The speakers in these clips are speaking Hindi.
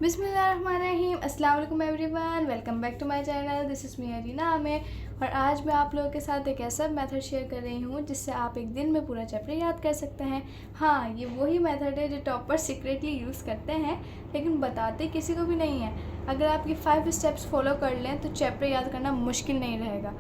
बिस्मिल्लाहिर्रहमानिर्रहीम। अस्सलाम वालेकुम everyone, welcome back to my channel. This is me Arina Aamir और आज मैं आप लोगों के साथ एक ऐसा मेथड शेयर कर रही हूँ जिससे आप एक दिन में पूरा चैप्टर याद कर सकते हैं। हाँ, ये वही मेथड है जो टॉपर सीक्रेटली यूज़ करते हैं लेकिन बताते किसी को भी नहीं है। अगर आप ये 5 स्टेप्स फॉलो कर लें तो चैप्टर याद करना मुश्किल नहीं रहेगा।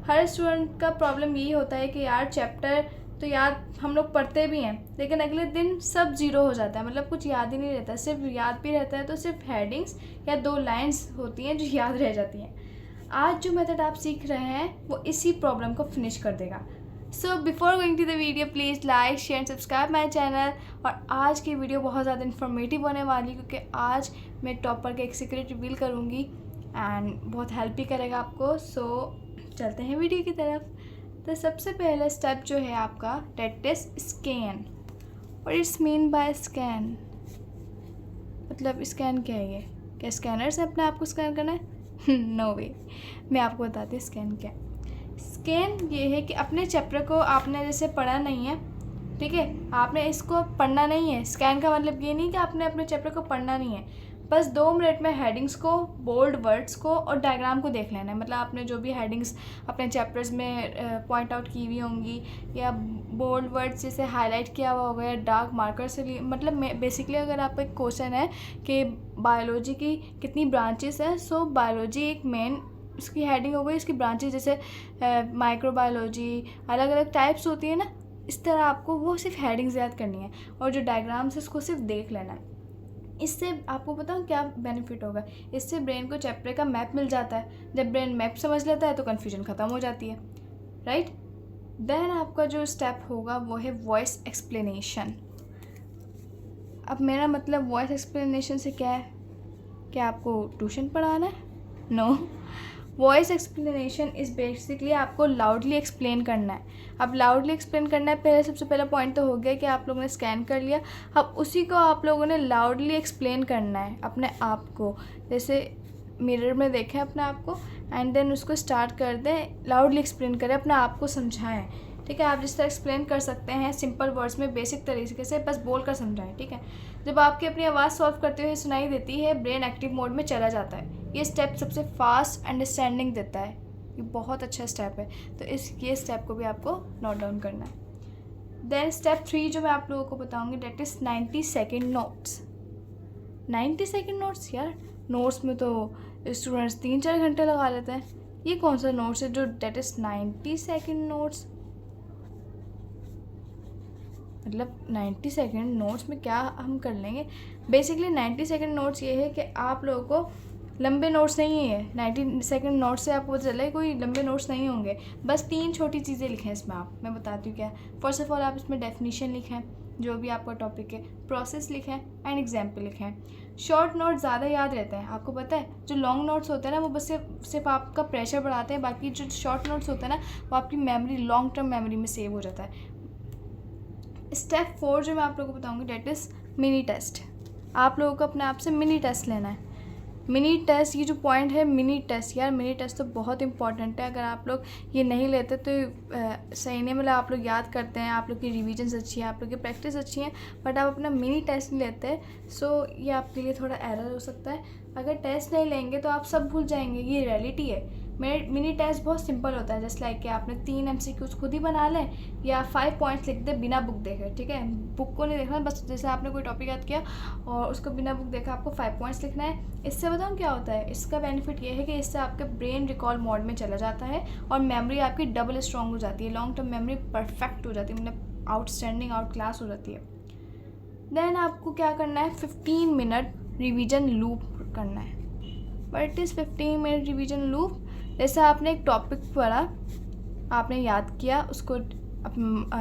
हर स्टूडेंट का प्रॉब्लम यही होता है कि यार चैप्टर तो याद हम लोग पढ़ते भी हैं लेकिन अगले दिन सब ज़ीरो हो जाता है, मतलब कुछ याद ही नहीं रहता। सिर्फ याद भी रहता है तो सिर्फ हेडिंग्स या 2 लाइंस होती हैं जो याद रह जाती हैं। आज जो मेथड आप सीख रहे हैं वो इसी प्रॉब्लम को फिनिश कर देगा। So before going to the video please like share and subscribe my channel. और आज की वीडियो बहुत ज़्यादा इन्फॉर्मेटिव होने वाली क्योंकि आज मैं टॉपर का एक सीक्रेट रिवील करूँगी एंड बहुत हेल्प भी करेगा आपको। चलते हैं वीडियो की तरफ। तो सबसे पहला स्टेप जो है आपका दैट इज स्कैन। और इट्स मीन बाय स्कैन, मतलब स्कैन क्या है? ये क्या स्कैनर से अपने आप को स्कैन करना है? नो वे। मैं आपको बताती हूँ स्कैन क्या। स्कैन ये है कि अपने चैप्टर को आपने जैसे पढ़ा नहीं है, ठीक है, आपने इसको पढ़ना नहीं है। स्कैन का मतलब ये नहीं कि आपने अपने चैप्टर को पढ़ना नहीं है, बस 2 मिनट में हेडिंग्स को, बोल्ड वर्ड्स को और डायग्राम को देख लेना है। मतलब आपने जो भी हेडिंग्स अपने चैप्टर्स में पॉइंट आउट की हुई होंगी या बोल्ड वर्ड्स जैसे हाईलाइट किया हुआ होगा या डार्क मार्कर से मतलब बेसिकली अगर आपको एक क्वेश्चन है कि बायोलॉजी की कितनी ब्रांचेस हैं, सो बायोलॉजी एक मेन इसकी हेडिंग हो गई, इसकी ब्रांचेस जैसे माइक्रोबायोलॉजी, अलग अलग टाइप्स होती है ना, इस तरह आपको वो सिर्फ हेडिंग्स याद करनी है और जो डायग्राम्स है उसको सिर्फ देख लेना है। इससे आपको बताऊँ क्या बेनिफिट होगा। इससे ब्रेन को चैप्टर का मैप मिल जाता है। जब ब्रेन मैप समझ लेता है तो कन्फ्यूजन ख़त्म हो जाती है, राइट। देन आपका जो स्टेप होगा वो है वॉइस एक्सप्लेनेशन। अब मेरा मतलब वॉइस एक्सप्लेनेशन से क्या है? क्या आपको ट्यूशन पढ़ाना है? No. Voice explanation is basically आपको लाउडली एक्सप्लेन करना है। अब लाउडली एक्सप्लेन करना है, पहले सबसे पहला पॉइंट तो हो गया कि आप लोगों ने स्कैन कर लिया। अब उसी को आप लोगों ने लाउडली एक्सप्लेन करना है अपने आप को, जैसे मिरर में देखें अपने आप को एंड देन उसको स्टार्ट कर दें, लाउडली एक्सप्लेन करें, अपने आप को समझाएं, ठीक है। आप जिस तरह एक्सप्लेन कर सकते हैं सिंपल वर्ड्स में, बेसिक तरीके से बस बोल कर समझाएं, ठीक है। जब आपकी अपनी आवाज़ सॉल्व करते हुए सुनाई देती है, ब्रेन एक्टिव मोड में चला जाता है। ये स्टेप सबसे फास्ट अंडरस्टैंडिंग देता है। ये बहुत अच्छा स्टेप है, तो ये स्टेप को भी आपको नोट डाउन करना है। देन स्टेप 3 जो मैं आप लोगों को बताऊंगी that is 90 second notes. 90 second notes, यार नोट्स में तो स्टूडेंट्स 3-4 घंटे लगा लेते हैं। ये कौन सा नोट्स है जो दैट इज़ 90 सेकेंड नोट्स? मतलब 90 सेकेंड नोट्स में क्या हम कर लेंगे? बेसिकली 90 सेकेंड नोट्स ये है कि आप लोगों को लंबे नोट्स नहीं है। 90 सेकेंड नोट्स से आपको पता चले कोई लंबे नोट्स नहीं होंगे, बस 3 छोटी चीज़ें लिखें इसमें। मैं बताती हूँ क्या। फर्स्ट ऑफ ऑल आप इसमें डेफिनीशन लिखें, जो भी आपका टॉपिक है, प्रोसेस लिखें एंड एग्जाम्पल लिखें। शॉर्ट नोट्स ज़्यादा याद रहते हैं, आपको पता है। जो लॉन्ग नोट्स होते हैं ना वो बस सिर्फ आपका प्रेशर बढ़ाते हैं, बाकी जो शॉर्ट नोट्स होते हैं ना वो आपकी मेमोरी, लॉन्ग टर्म मेमोरी में सेव हो जाता है। स्टेप 4 जो मैं आप लोगों को बताऊंगी डेट इज़ मिनी टेस्ट। आप लोगों को अपने आप से मिनी टेस्ट लेना है। मिनी टेस्ट, ये जो पॉइंट है मिनी टेस्ट, यार मिनी टेस्ट तो बहुत इंपॉर्टेंट है। अगर आप लोग ये नहीं लेते तो सही नहीं, मतलब आप लोग याद करते हैं, आप लोग की रिविजन्स अच्छी है, आप लोग की प्रैक्टिस अच्छी है, बट आप अपना मिनी टेस्ट नहीं लेते, सो ये आपके लिए थोड़ा एरर हो सकता है। अगर टेस्ट नहीं लेंगे तो आप सब भूल जाएंगे, ये रियलिटी है। मिनी टेस्ट बहुत सिंपल होता है, जस्ट लाइक कि आपने 3 MCQs खुद ही बना लें या 5 पॉइंट्स लिख दे बिना बुक देखे, ठीक है। बुक को नहीं देखना, बस जैसे आपने कोई टॉपिक याद किया और उसको बिना बुक देखा आपको 5 पॉइंट्स लिखना है। इससे बताऊँ क्या होता है? इसका बेनिफिट ये है कि इससे आपके ब्रेन रिकॉल मोड में चला जाता है और मेमोरी आपकी डबल स्ट्रॉन्ग हो जाती है, लॉन्ग टर्म मेमोरी परफेक्ट हो जाती है, मतलब आउटस्टैंडिंग, आउट क्लास हो जाती है। देन आपको क्या करना है, 15 मिनट रिविजन लूप करना है। But is 15 minute revision loop, जैसे आपने एक टॉपिक पढ़ा, आपने याद किया उसको,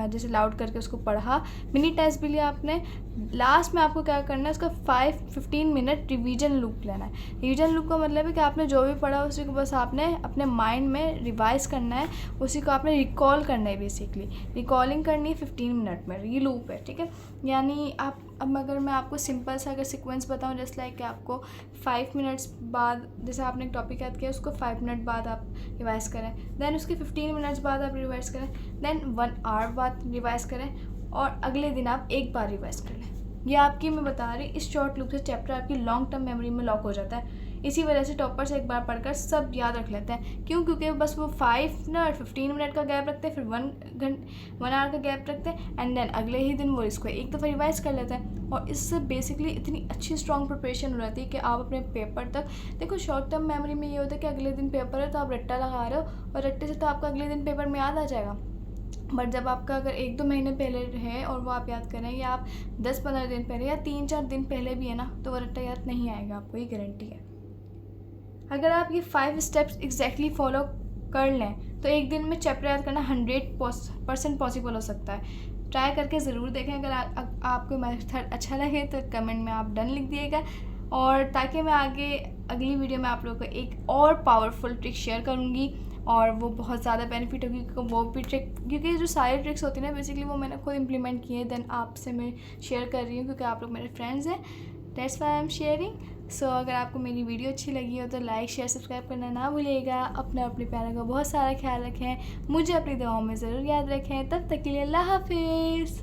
जैसे लाउड करके उसको पढ़ा, मिनी टेस्ट भी लिया आपने, लास्ट में आपको क्या करना है, उसका 15 मिनट रिवीजन लूप लेना है। रिवीजन लूप का मतलब है कि आपने जो भी पढ़ा उसी को बस आपने अपने माइंड में रिवाइज करना है, उसी को आपने रिकॉल करना है। बेसिकली रिकॉलिंग करनी है 15 मिनट में, ये लूप है, ठीक है। यानी आप, अब अगर मैं आपको सिंपल सा अगर सीक्वेंस बताऊं, जस्ट लाइक कि आपको 5 मिनट्स बाद, जैसे आपने एक टॉपिक याद किया उसको 5 मिनट बाद आप रिवाइज़ करें, देन उसके 15 मिनट्स बाद आप रिवाइज़ करें, देन 1 आवर बाद रिवाइज़ करें और अगले दिन आप एक बार रिवाइज़ कर लें। ये आपकी मैं बता रही, इस शॉर्ट लूप से चैप्टर आपकी लॉन्ग टर्म मेमोरी में लॉक हो जाता है। इसी वजह से टॉपर्स एक बार पढ़कर सब याद रख लेते हैं। क्यों? क्योंकि बस वो 5 मिनट और 15 मिनट का गैप रखते हैं, फिर 1 आवर का गैप रखते हैं, एंड देन अगले ही दिन वो इसको एक दफ़ा रिवाइज कर लेते हैं। और इससे बेसिकली इतनी अच्छी स्ट्रॉन्ग प्रिपरेशन हो जाती है कि आप अपने पेपर तक, देखो शॉर्ट टर्म मेमोरी में ये होता है कि अगले दिन पेपर है तो आप रट्टा लगा रहे हो और रट्टे से तो आपका अगले दिन पेपर में याद आ जाएगा। बट जब आपका अगर 1-2 महीने पहले है और वो आप याद कर रहे हैं, या आप 10-15 दिन पहले या 3-4 दिन पहले भी है ना, तो वो रट्टा याद नहीं आएगा आपको, ये गारंटी है। अगर आप ये 5 स्टेप्स एग्जैक्टली फॉलो कर लें तो एक दिन में चैप्टर याद करना 100% पॉसिबल हो सकता है। ट्राई करके ज़रूर देखें। अगर आपको मेथड अच्छा लगे तो कमेंट में आप डन लिख दिएगा, और ताकि मैं आगे अगली वीडियो में आप लोगों को एक और पावरफुल ट्रिक शेयर करूँगी, और वो बहुत ज़्यादा बेनिफिट होगी। वो भी ट्रिक, क्योंकि जो सारी ट्रिक्स होती है ना बेसिकली वो मैंने खुद इम्प्लीमेंट किए, देन आपसे मैं शेयर कर रही हूँ क्योंकि आप लोग मेरे फ्रेंड्स हैं, that's why I am sharing. So अगर आपको मेरी वीडियो अच्छी लगी हो तो लाइक शेयर सब्सक्राइब करना ना भूलिएगा। अपने प्यारों का बहुत सारा ख्याल रखें, मुझे अपनी दुआओं में ज़रूर याद रखें। तब तक के लिए अल्लाह हाफिज़।